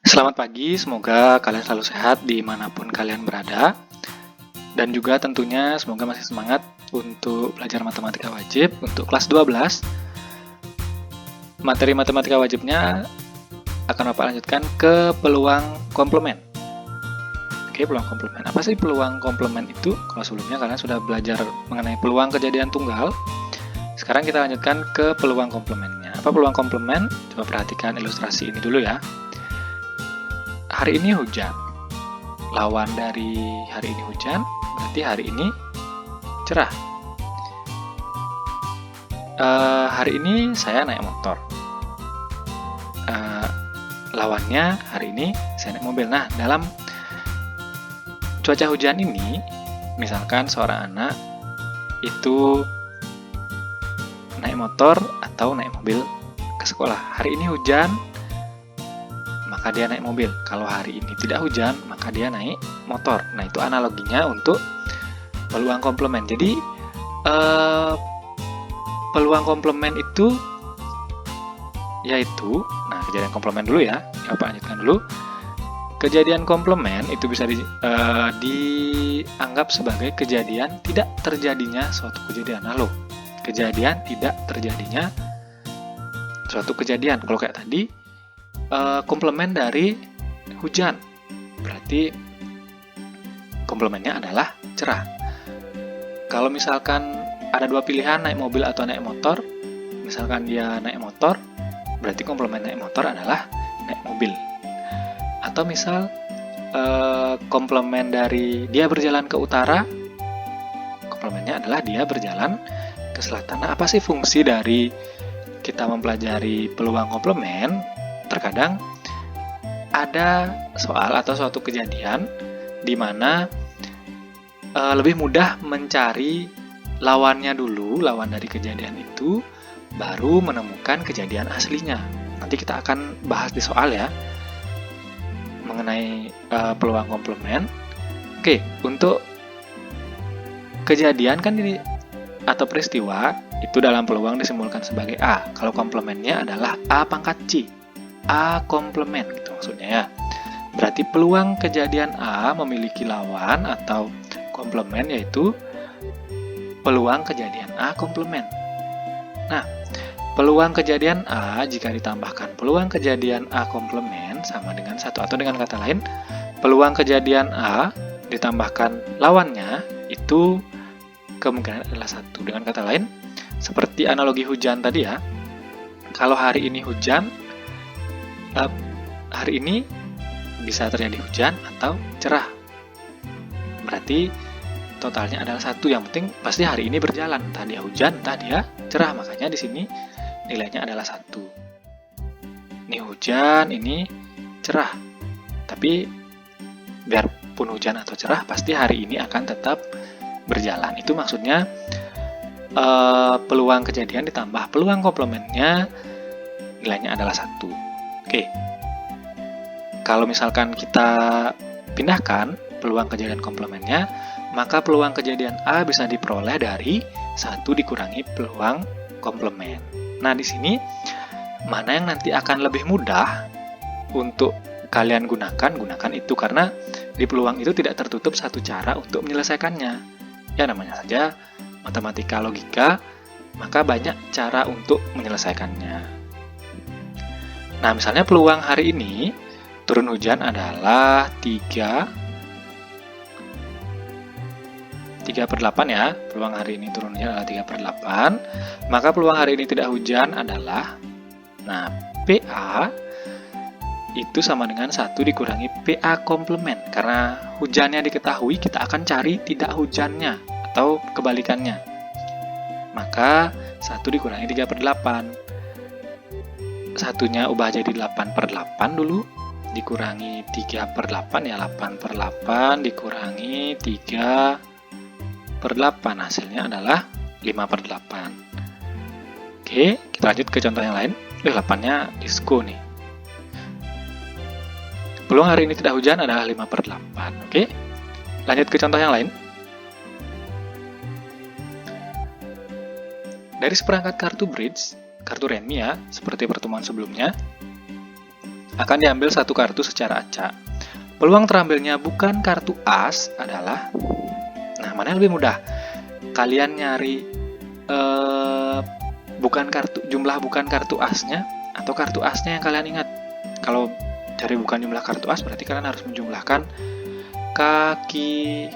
Selamat pagi, semoga kalian selalu sehat dimanapun kalian berada. Dan juga tentunya semoga masih semangat untuk belajar matematika wajib untuk kelas 12. Materi matematika wajibnya akan Bapak lanjutkan ke peluang komplement. Oke, peluang komplement. Apa sih peluang komplement itu? Kalau sebelumnya kalian sudah belajar mengenai peluang kejadian tunggal, sekarang kita lanjutkan ke peluang komplementnya. Apa peluang komplement? Coba perhatikan ilustrasi ini dulu ya. Hari ini hujan. Lawan dari hari ini hujan, berarti hari ini cerah. Hari ini saya naik motor. Lawannya hari ini saya naik mobil. Nah, dalam cuaca hujan ini, misalkan seorang anak itu naik motor atau naik mobil ke sekolah. Hari ini hujan, maka dia naik mobil. Kalau hari ini tidak hujan, maka dia naik motor. Nah, itu analoginya untuk peluang komplement. Jadi, peluang komplement itu yaitu, nah kejadian komplement dulu ya, Bapak lanjutkan dulu. Kejadian komplement itu bisa dianggap sebagai kejadian tidak terjadinya suatu kejadian. Nah, loh, kejadian tidak terjadinya suatu kejadian. Kalau kayak tadi, komplement dari hujan, berarti komplementnya adalah cerah. Kalau misalkan ada dua pilihan, naik mobil atau naik motor, misalkan dia naik motor, berarti komplement naik motor adalah naik mobil. Atau misal komplement dari dia berjalan ke utara, komplementnya adalah dia berjalan ke selatan. Nah, apa sih fungsi dari kita mempelajari peluang komplement? Terkadang ada soal atau suatu kejadian di mana lebih mudah mencari lawannya dulu, lawan dari kejadian itu, baru menemukan kejadian aslinya. Nanti kita akan bahas di soal ya, mengenai peluang komplement. Oke, untuk kejadian kan ini atau peristiwa itu dalam peluang disimbolkan sebagai A. Kalau komplementnya adalah A pangkat C. A komplement gitu maksudnya ya. Berarti peluang kejadian A memiliki lawan atau komplement yaitu peluang kejadian A komplement. Nah, peluang kejadian A jika ditambahkan peluang kejadian A komplement sama dengan 1, atau dengan kata lain, peluang kejadian A ditambahkan lawannya itu kemungkinan adalah 1. Dengan kata lain, seperti analogi hujan tadi ya, kalau hari ini hujan, hari ini bisa terjadi hujan atau cerah. Berarti totalnya adalah 1. Yang penting pasti hari ini berjalan, entah dia hujan, entah dia cerah. Makanya di sini nilainya adalah 1. Ini hujan, ini cerah. Tapi biarpun hujan atau cerah, pasti hari ini akan tetap berjalan. Itu maksudnya peluang kejadian ditambah peluang komplementnya nilainya adalah 1. Oke. Kalau misalkan kita pindahkan peluang kejadian komplementnya, maka peluang kejadian A bisa diperoleh dari 1 dikurangi peluang komplement. Nah, di sini mana yang nanti akan lebih mudah untuk kalian gunakan itu, karena di peluang itu tidak tertutup satu cara untuk menyelesaikannya. Ya, namanya saja matematika logika, maka banyak cara untuk menyelesaikannya. Nah, misalnya peluang hari ini turun hujan adalah 3/8 ya. Peluang hari ini turun hujan adalah 3/8. Maka peluang hari ini tidak hujan adalah, nah, PA itu sama dengan 1 dikurangi PA komplement. Karena hujannya diketahui, kita akan cari tidak hujannya atau kebalikannya. Maka 1 dikurangi 3/8. Satunya ubah jadi 8/8 dulu, dikurangi 3/8 ya, 8/8 dikurangi 3/8, hasilnya adalah 5/8. Oke, kita lanjut ke contoh yang lain. 8-nya disko nih. Peluang hari ini tidak hujan adalah 5/8. Oke, lanjut ke contoh yang lain. Dari seperangkat kartu bridge, kartu remi ya, seperti pertemuan sebelumnya, akan diambil satu kartu secara acak. Peluang terambilnya bukan kartu as adalah, nah mana yang lebih mudah? Kalian nyari jumlah bukan kartu asnya atau kartu asnya yang kalian ingat. Kalau cari bukan jumlah kartu as berarti kalian harus menjumlahkan kaki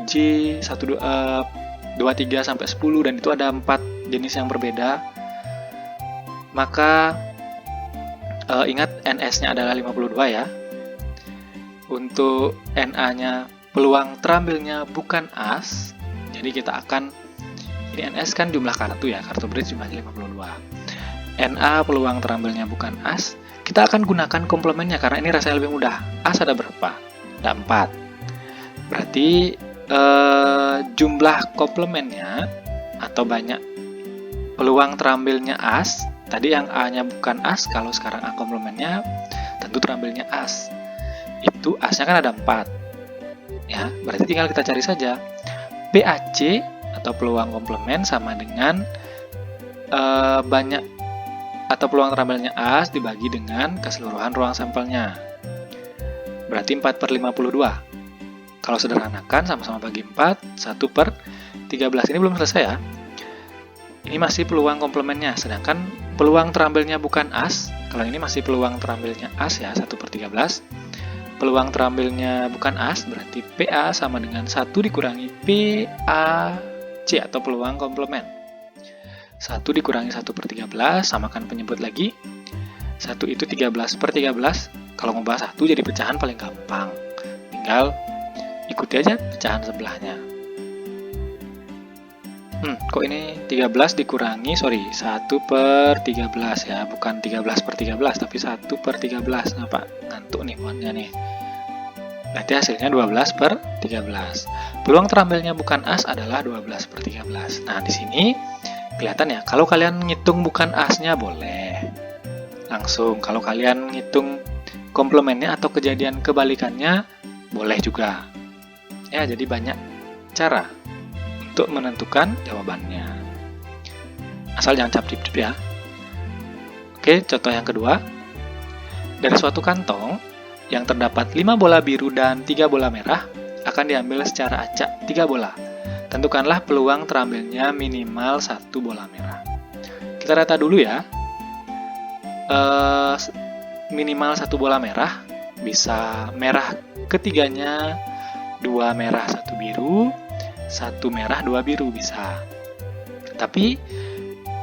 J 1, 2, 3 sampai 10 dan itu ada 4 jenis yang berbeda. Maka ingat NS-nya adalah 52 ya. Untuk NA-nya peluang terambilnya bukan as. Jadi kita akan, ini NS kan jumlah kartu ya, kartu bridge jumlahnya 52. NA peluang terambilnya bukan as. Kita akan gunakan komplemennya karena ini rasanya lebih mudah. As ada berapa? Ada 4. Berarti jumlah komplemennya atau banyak peluang terambilnya as. Tadi yang A-nya bukan as, kalau sekarang A komplemennya tentu terambilnya as. Itu asnya kan ada 4. Ya, berarti tinggal kita cari saja. PAC atau peluang komplement sama dengan banyak atau peluang terambilnya as dibagi dengan keseluruhan ruang sampelnya. Berarti 4/52. Kalau sederhanakan sama-sama bagi 4, 1/13. Ini belum selesai ya. Ini masih peluang komplementnya, sedangkan peluang terambilnya bukan as. Kalau ini masih peluang terambilnya as ya, 1/13. Peluang terambilnya bukan as, berarti PA sama dengan 1 dikurangi PAC atau peluang komplement. 1 dikurangi 1/13, samakan penyebut lagi. 1 itu 13/13. Kalau ngebahas 1 jadi pecahan paling gampang. Tinggal ikuti aja pecahan sebelahnya. Kok ini 13 dikurangi, 1/13 ya, bukan 13/13, tapi 1/13. Kenapa? Ngantuk nih buatnya nih. Berarti hasilnya 12/13. Peluang terambilnya bukan as adalah 12/13. Nah, di sini kelihatan ya, kalau kalian ngitung bukan asnya boleh. Langsung, kalau kalian ngitung komplemennya atau kejadian kebalikannya boleh juga. Ya, jadi banyak cara untuk menentukan jawabannya. Asal jangan cap-cip ya. Oke, contoh yang kedua. Dari suatu kantong yang terdapat 5 bola biru dan 3 bola merah akan diambil secara acak 3 bola. Tentukanlah peluang terambilnya minimal 1 bola merah. Kita rata dulu ya. Minimal 1 bola merah, bisa merah ketiganya 2 merah 1 biru, 1 merah 2 biru bisa. Tapi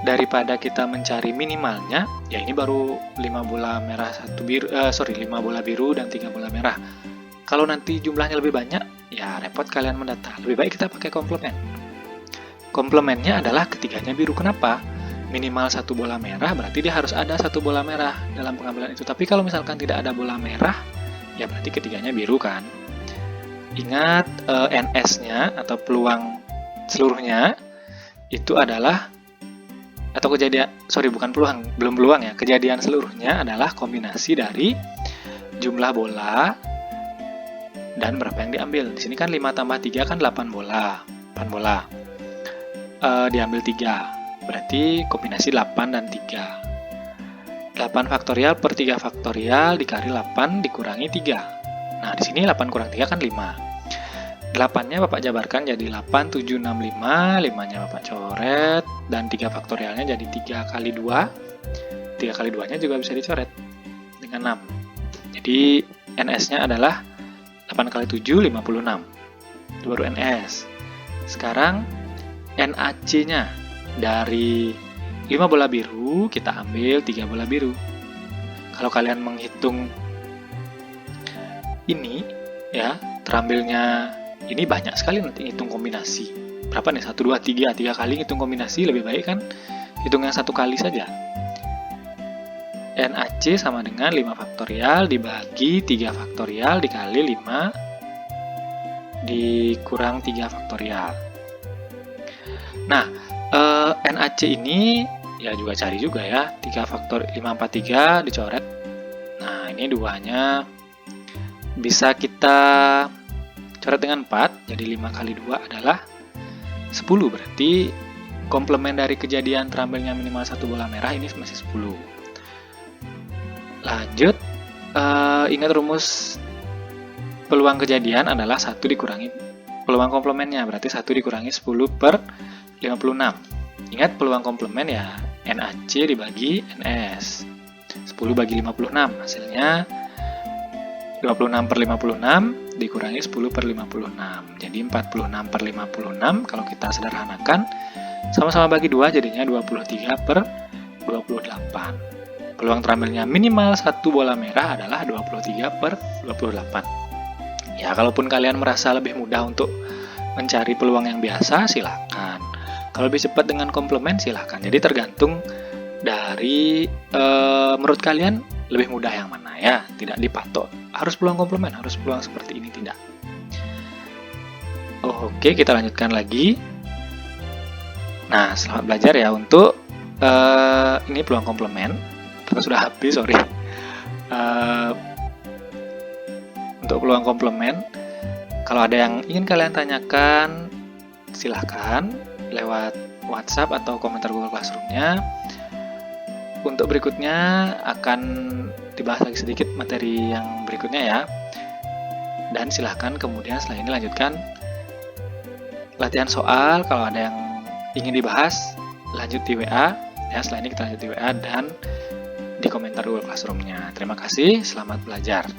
daripada kita mencari minimalnya, ya ini baru 5 bola merah 5 bola biru dan 3 bola merah. Kalau nanti jumlahnya lebih banyak, ya repot kalian mendata. Lebih baik kita pakai komplement. Komplementnya adalah ketiganya biru. Kenapa? Minimal 1 bola merah, berarti dia harus ada 1 bola merah dalam pengambilan itu. Tapi kalau misalkan tidak ada bola merah, ya berarti ketiganya biru kan. Ingat NS-nya atau peluang seluruhnya itu adalah, atau belum peluang ya, kejadian seluruhnya adalah kombinasi dari jumlah bola dan berapa yang diambil. Di sini kan 5 tambah 3 kan 8 bola. 8 bola. Diambil 3. Berarti kombinasi 8 dan 3. 8 faktorial per 3 faktorial dikali 8 dikurangi 3. Nah, di sini 8 kurang 3 kan 5. 8-nya Bapak jabarkan jadi 8, 7, 6, 5. 5-nya Bapak coret. Dan 3 faktorialnya jadi 3 kali 2. 3 kali 2-nya juga bisa dicoret dengan 6. Jadi NS-nya adalah 8 kali 7, 56. Itu baru NS. Sekarang NAC-nya. Dari 5 bola biru, kita ambil 3 bola biru. Kalau kalian menghitung ini, ya, terambilnya ini banyak sekali nanti hitung kombinasi. Berapa nih? 1, 2, 3. 3 kali hitung kombinasi, lebih baik kan hitung yang 1 kali saja. NAC sama dengan 5 faktorial dibagi 3 faktorial dikali 5 dikurang 3 faktorial. Nah, NAC ini ya juga cari juga ya, 3 faktor 543 dicoret. Nah, ini 2-nya bisa kita coret dengan 4, jadi 5 kali 2 adalah 10. Berarti komplement dari kejadian terambilnya minimal 1 bola merah ini masih 10. Lanjut, ingat rumus peluang kejadian adalah 1 dikurangi peluang komplemennya, berarti 1 dikurangi 10 per 56. Ingat peluang komplement ya NaC dibagi Ns. 10 bagi 56, hasilnya 26 per 56 dikurangi 10 per 56. Jadi 46 per 56 kalau kita sederhanakan, sama-sama bagi 2 jadinya 23 per 28. Peluang terambilnya minimal 1 bola merah adalah 23 per 28. Ya, kalaupun kalian merasa lebih mudah untuk mencari peluang yang biasa, silahkan. Kalau lebih cepat dengan komplement, silahkan. Jadi tergantung dari menurut kalian lebih mudah yang mana ya. Tidak dipatok, harus peluang komplement, harus peluang seperti ini, tidak. Oke, kita lanjutkan lagi. Nah, selamat belajar ya untuk ini peluang komplement. Kita sudah habis, sorry. Untuk peluang komplement, kalau ada yang ingin kalian tanyakan, silahkan lewat WhatsApp atau komentar Google Classroom-nya. Untuk berikutnya akan dibahas lagi sedikit materi yang berikutnya ya. Dan silahkan kemudian setelah ini lanjutkan latihan soal. Kalau ada yang ingin dibahas, lanjut di WA. Ya, setelah ini kita lanjut di WA dan di komentar Google Classroom-nya. Terima kasih, selamat belajar.